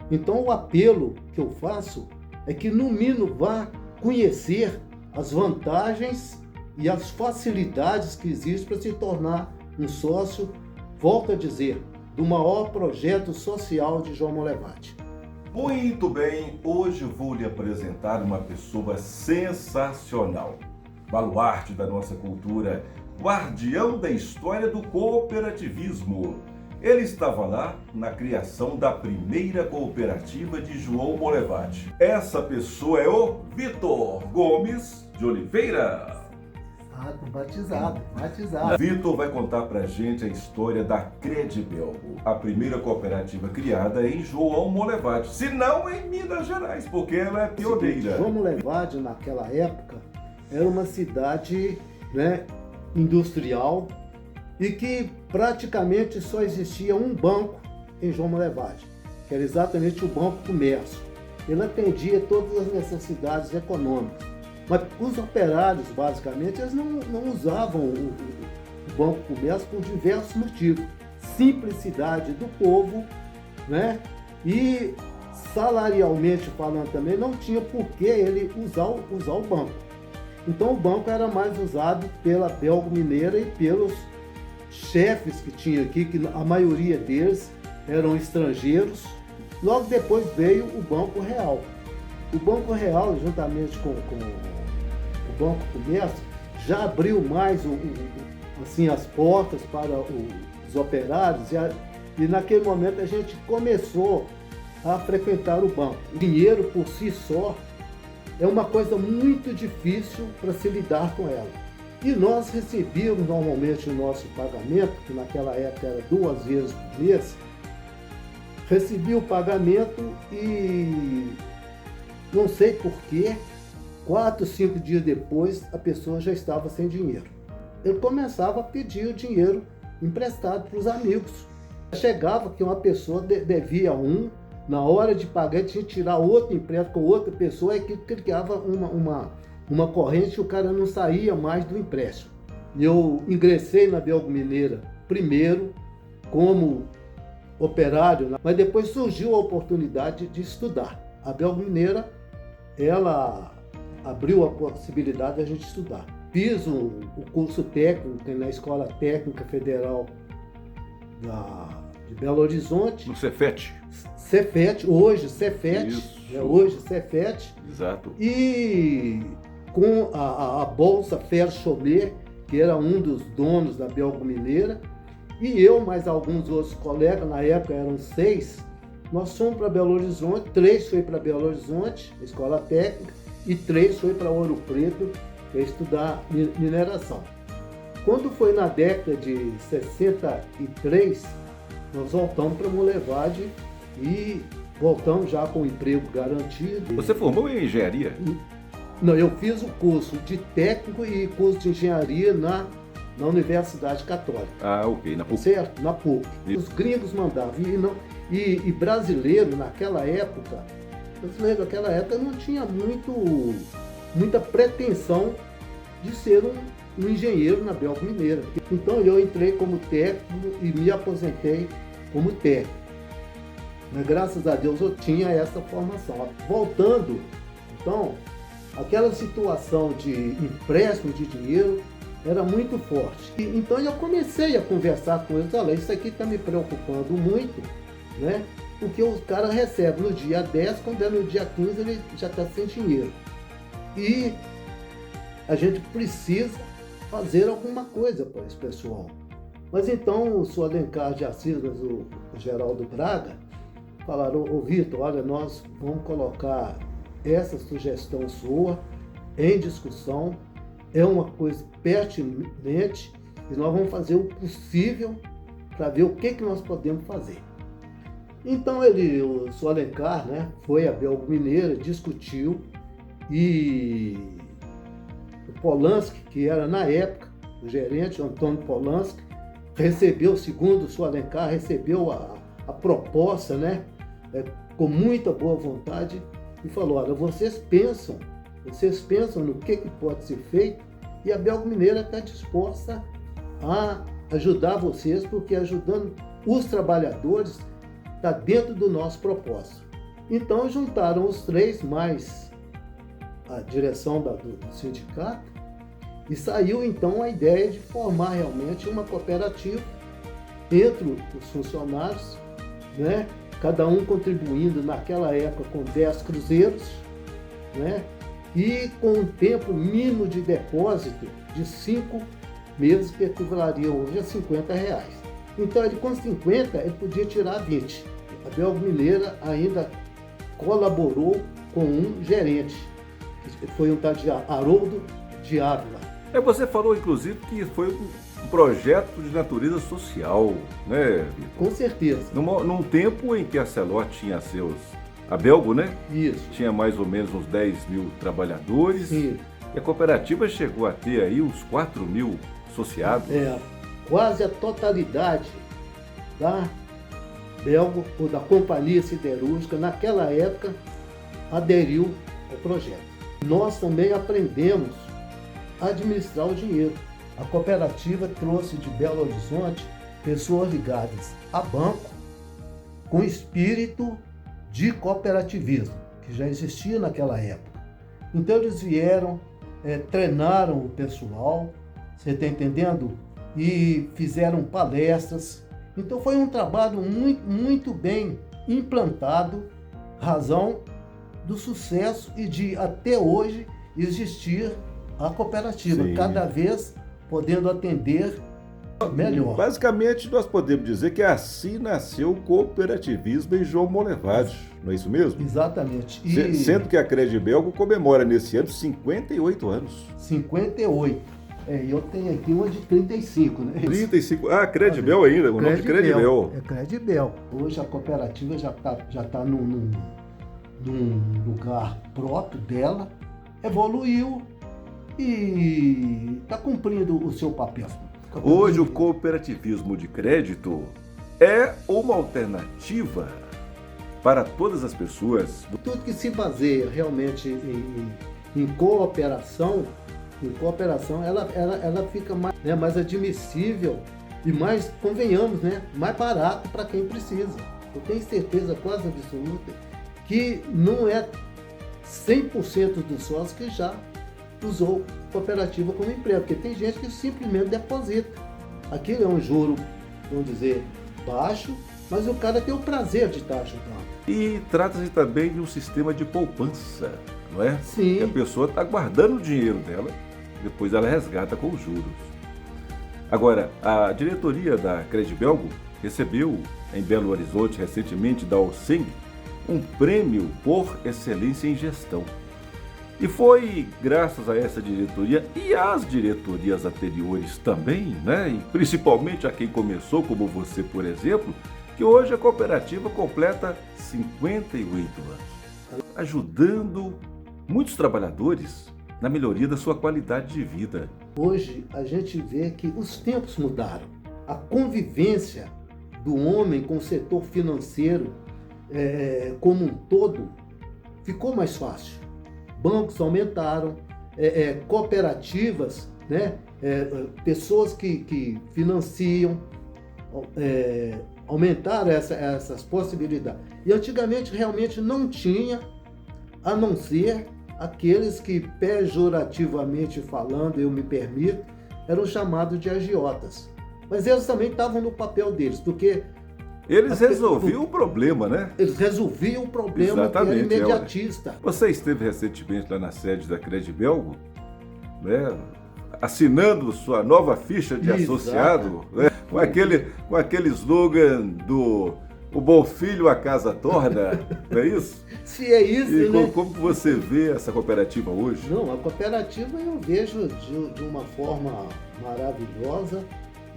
Então o apelo que eu faço é que no mínimo vá conhecer as vantagens e as facilidades que existem para se tornar um sócio, volto a dizer, do maior projeto social de João Monlevade. Muito bem, hoje vou lhe apresentar uma pessoa sensacional, baluarte da nossa cultura, guardião da história do cooperativismo. Ele estava lá na criação da primeira cooperativa de João Monlevade. Essa pessoa é o Vitor Gomes de Oliveira. Batizado. Vitor vai contar pra gente a história da Credibelgo, a primeira cooperativa criada em João Monlevade, se não em Minas Gerais, porque ela é pioneira. João Monlevade, naquela época, era uma cidade, industrial e que praticamente só existia um banco em João Monlevade, que era exatamente o Banco Comércio. Ele atendia todas as necessidades econômicas. Mas os operários, basicamente, eles não usavam o Banco Comércio por diversos motivos. Simplicidade do povo, E salarialmente falando também, não tinha por que ele usar o banco. Então o banco era mais usado pela Belgo Mineira e pelos chefes que tinha aqui, que a maioria deles eram estrangeiros. Logo depois veio o Banco Real. O Banco Real, juntamente com o Banco Comércio, já abriu mais as portas para os operários e naquele momento a gente começou a frequentar o banco. O dinheiro por si só é uma coisa muito difícil para se lidar com ela. E nós recebíamos normalmente o nosso pagamento, que naquela época era 2 vezes por mês, recebia o pagamento e não sei porquê, 4, 5 dias depois, a pessoa já estava sem dinheiro. Ele começava a pedir o dinheiro emprestado para os amigos. Chegava que uma pessoa devia na hora de pagar, tinha que tirar outro empréstimo com outra pessoa, e que criava uma corrente e o cara não saía mais do empréstimo. Eu ingressei na Belgo Mineira primeiro como operário, mas depois surgiu a oportunidade de estudar. A Belgo Mineira, ela abriu a possibilidade de a gente estudar. Fiz o curso técnico na Escola Técnica Federal de Belo Horizonte. No Cefet. Hoje Cefet. Isso. Hoje Cefet. Exato. E com a Bolsa Fer Chomer, que era um dos donos da Belgo Mineira, e eu, mais alguns outros colegas, na época eram 6, nós fomos para Belo Horizonte, 3 foi para Belo Horizonte, Escola Técnica, e 3 foi para Ouro Preto para estudar mineração. Quando foi na década de 63, nós voltamos para Monlevade e voltamos já com emprego garantido. Você formou em engenharia? Não, eu fiz o curso de técnico e curso de engenharia na Universidade Católica. Ah, ok, na PUC. Certo? Na PUC. Os gringos mandavam. E brasileiro, naquela época, não tinha muita pretensão de ser um engenheiro na Belgo Mineira. Então eu entrei como técnico e me aposentei como técnico. Mas graças a Deus eu tinha essa formação. Voltando, então, aquela situação de empréstimo de dinheiro era muito forte. Então eu comecei a conversar com eles, olha, isso aqui está me preocupando muito, porque o cara recebe no dia 10, quando é no dia 15 ele já está sem dinheiro. E a gente precisa fazer alguma coisa para esse pessoal. Mas então o senhor Alencar de Assis, o Geraldo Braga, falaram, ô Vitor, olha, nós vamos colocar essa sugestão sua em discussão, é uma coisa pertinente e nós vamos fazer o possível para ver o que nós podemos fazer. Então o senhor Alencar, foi a Belgo Mineira, discutiu e o Polanski, que era na época o gerente, o Antônio Polanski, recebeu, segundo o senhor Alencar, recebeu a proposta, com muita boa vontade e falou, olha, vocês pensam no que pode ser feito e a Belgo Mineira está disposta a ajudar vocês, porque ajudando os trabalhadores está dentro do nosso propósito. Então juntaram os três mais a direção do sindicato e saiu então a ideia de formar realmente uma cooperativa entre os funcionários, né? Cada um contribuindo naquela época com 10 cruzeiros, né? E com um tempo mínimo de depósito de 5 meses, que equivalaria hoje a R$50. Então ele com 50 ele podia tirar 20. A Belgo Mineira ainda colaborou com um gerente, que foi um tal de Haroldo de Ávila. Você falou, inclusive, que foi um projeto de natureza social, né, Vitor? Com certeza. Num tempo em que a Celor tinha a Belgo, né? Isso. Tinha mais ou menos uns 10 mil trabalhadores. Sim. E a cooperativa chegou a ter aí uns 4 mil associados. Quase a totalidade da Belgo, ou da Companhia Siderúrgica, naquela época, aderiu ao projeto. Nós também aprendemos a administrar o dinheiro. A cooperativa trouxe de Belo Horizonte pessoas ligadas a banco com espírito de cooperativismo, que já existia naquela época. Então eles vieram, treinaram o pessoal, você está entendendo? E fizeram palestras. Então foi um trabalho muito, muito bem implantado, razão do sucesso e de até hoje existir a cooperativa, Sim. Cada vez podendo atender melhor. Basicamente, nós podemos dizer que assim nasceu o cooperativismo em João Monlevade, não é isso mesmo? Exatamente. Sendo que a Credibelgo comemora nesse ano 58 anos. 58. Eu tenho aqui uma de 35, né? 35. Ah, Credibel ainda, o nome de Credibel. É Credibel. Hoje a cooperativa já tá num lugar próprio dela, evoluiu e está cumprindo o seu papel. Hoje o cooperativismo de crédito é uma alternativa para todas as pessoas. Tudo que se baseia realmente em cooperação, ela fica mais admissível e mais, convenhamos, mais barato para quem precisa. Eu tenho certeza quase absoluta que não é 100% dos sócios que já usou cooperativa como emprego, porque tem gente que simplesmente deposita. Aquilo é um juro, vamos dizer, baixo, mas o cara tem o prazer de estar ajudando. E trata-se também de um sistema de poupança, não é? Sim. Que a pessoa está guardando o dinheiro dela, depois ela resgata com os juros. Agora, a diretoria da Credibelgo recebeu em Belo Horizonte recentemente da Alceng um prêmio por excelência em gestão. E foi graças a essa diretoria e às diretorias anteriores também, né? E principalmente a quem começou, como você, por exemplo, que hoje a cooperativa completa 58 anos, ajudando muitos trabalhadores na melhoria da sua qualidade de vida. Hoje a gente vê que os tempos mudaram. A convivência do homem com o setor financeiro como um todo ficou mais fácil. Bancos aumentaram, cooperativas, pessoas que financiam, aumentaram essas possibilidades. E antigamente realmente não tinha, a não ser aqueles que, pejorativamente falando, eu me permito, eram chamados de agiotas. Mas eles também estavam no papel deles, porque eles resolviam o problema, né? Eles resolviam o problema. Exatamente, que era imediatista. Você esteve recentemente lá na sede da Credibelgo, né? Assinando sua nova ficha de associado, né? com aquele slogan do "O bom filho a casa torna", não é isso? Se é isso, e né? Como você vê essa cooperativa hoje? Não, a cooperativa eu vejo de uma forma maravilhosa,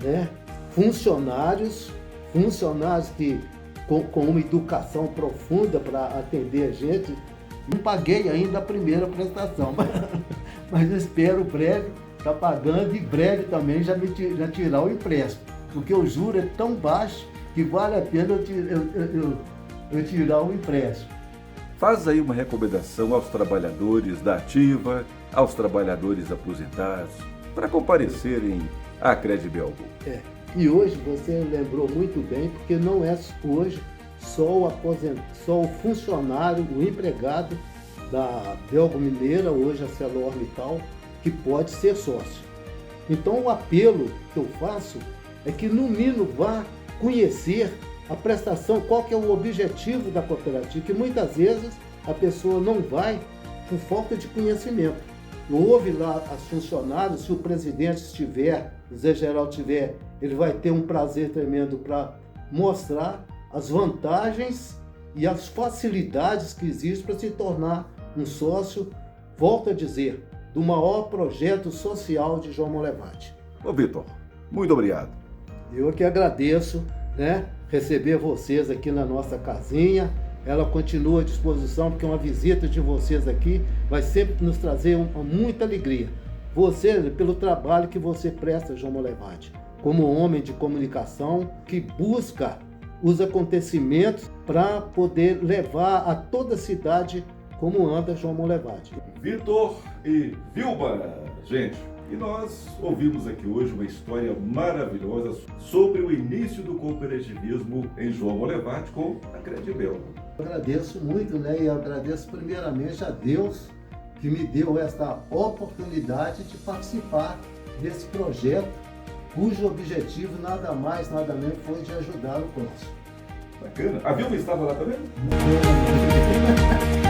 né? Funcionários que com uma educação profunda para atender a gente. Não paguei ainda a primeira prestação, mas eu espero breve estar pagando e breve também já tirar o empréstimo, porque o juro é tão baixo que vale a pena eu tirar o empréstimo. Faz aí uma recomendação aos trabalhadores da ativa, aos trabalhadores aposentados, para comparecerem à Credibelgo. E hoje você lembrou muito bem, porque não é hoje só o funcionário, o empregado da Belgo Mineira, hoje a ArcelorMittal, que pode ser sócio. Então o apelo que eu faço é que no mínimo vá conhecer a prestação, qual que é o objetivo da cooperativa, que muitas vezes a pessoa não vai por falta de conhecimento. Houve lá as funcionários, se o presidente estiver, o Zé Geraldo estiver, ele vai ter um prazer tremendo para mostrar as vantagens e as facilidades que existem para se tornar um sócio, volto a dizer, do maior projeto social de João Monlevade. Ô Vitor, muito obrigado. Eu que agradeço, receber vocês aqui na nossa casinha. Ela continua à disposição, porque uma visita de vocês aqui vai sempre nos trazer muita alegria. Você, pelo trabalho que você presta, João Monlevade, como homem de comunicação, que busca os acontecimentos para poder levar a toda a cidade como anda João Monlevade. Vitor e Vilma, gente, e nós ouvimos aqui hoje uma história maravilhosa sobre o início do cooperativismo em João Monlevade com a Credibelgo. Agradeço muito, e agradeço primeiramente a Deus que me deu esta oportunidade de participar desse projeto, cujo objetivo nada mais, nada menos foi de ajudar o próximo. Bacana. A Vilma estava lá também? Não.